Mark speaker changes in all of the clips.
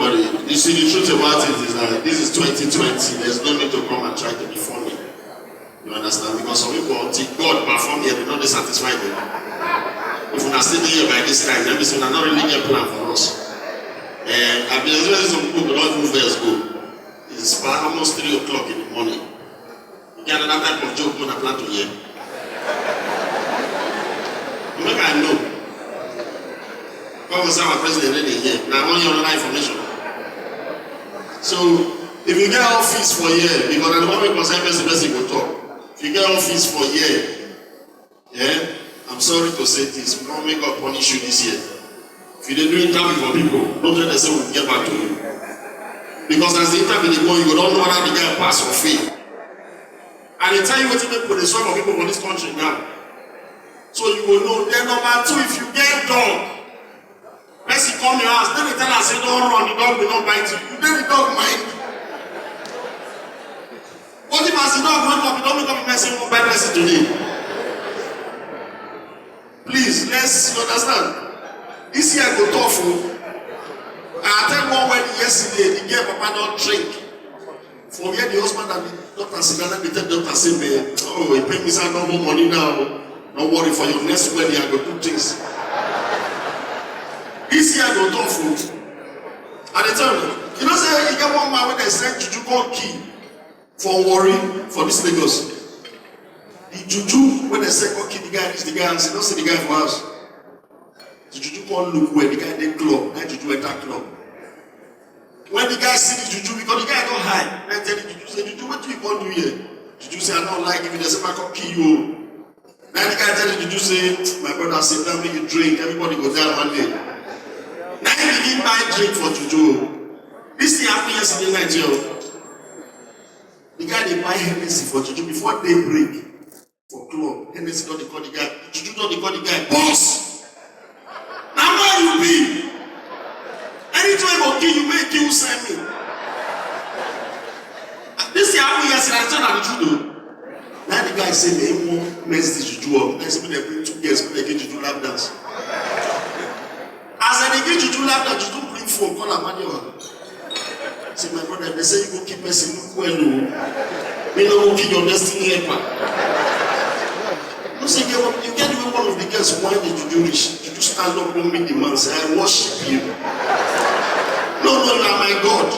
Speaker 1: everybody. You see, the truth about it is that this is 2020. There's no need to come and try to be funny. You understand? Because some people, until God perform here, they're not satisfied with it. If we're not sitting here by this time, let me say, we're not really get plan for us. And I've been expecting some people to not move first go. It's almost 3 o'clock in the morning. You get another type of joke when I plan to hear. Make I know. God was our president already here. Now I want you another information. So if you get office for a year, because at the moment concern person will talk. If you get office for a year, yeah, I'm sorry to say this, we don't make God punish you this year. If you didn't do interview for people, don't tell them say we'll get back to you. Because as the interview they go, you don't know whether the guy pass or fail. And they tell you what to make for the soul of people for this country now. So you will know. Then number 2, if you get dog, person come your house, then they tell us, say, don't run, the dog will not bite you. You then the dog mind. What if as the dog wake up, you don't make up a person who bite person today? Please, let's understand. This year go tough. I tell one when yesterday, the girl papa don't drink. For where the husband and the doctor sit down, they tell the doctor, say, oh, he pay me some no more money now. Don't worry, for your next wedding, I go do things. This year, I go do food. And they tell you know, say, you get one man when they send Juju call key for worry for this Lagos. The Juju, when they say call key, the guy reach the guy and say, don't see the guy for us. The Juju call look where the guy they club, that Juju enter club. When the guy see the Juju, because the guy don't hide, they tell the Juju, say, Juju, what do you want to do here? Juju say, I don't like if they say, I call key you. Now the guy tell you, Juju say, my brother, sit down, make you drink, everybody go down one day. Now he begin buy drink for Juju. This thing happened yesterday night, yo. The guy they buy Hennessy for Juju before they break for club. Hennessy don't they call the guy, Juju don't they call the guy, boss! Now where you be? Anytime I go kill you, make you send me. This thing happened yesterday, I tell you the truth. Now the guy said they won't mess the Juju up. Next time they bring 2 girls, they get Juju lap dance. As they get Juju lap dance, Juju bring phone, call a manual. Say, my brother, they say you go keep messing, look well, we don't keep your destiny helper. You say, you get even one of the girls, why did Juju reach? Juju stand up, don't meet the man, say, I worship you. No, you are my God.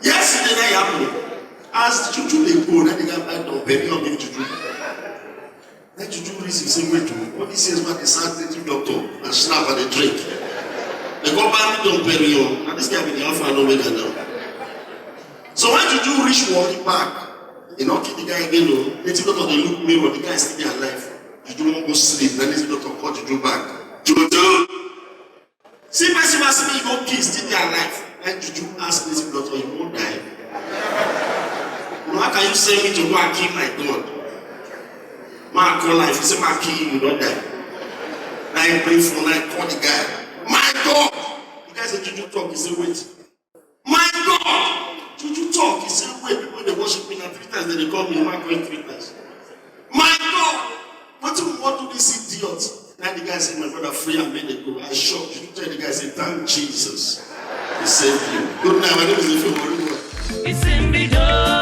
Speaker 1: Yesterday, that happened. As Juju they go, then they got back to baby or give Juju. Then Juju reads the same way to me. What he says about the sanitary doctor and snap at the drink. They go back to Perion, and this guy be the alpha and omega now. So when Juju reach walking back, he not kill the guy again, no. Native doctor they look mirror, the guy is still alive. Juju won't go sleep, then native doctor call Juju back. Juju! See, person you go kill, still alive. And Juju ask native doctor, you won't die. How can you send me to go and kill my God? Man, call life. You say, man, kill you, you don't die. Now you pray for, now you call the guy. My God! The guy said, Juju talk. He said, wait. My God! Juju talk. He said, wait. People they worship me now 3 times, then they call me, man, going 3 times. My God! What do this idiot? Now the guy said, my brother, free and made it go. I shocked. Juju tell the guy, said, thank Jesus. He saved you. Good night. My name is Ife Morigo. It's in the door.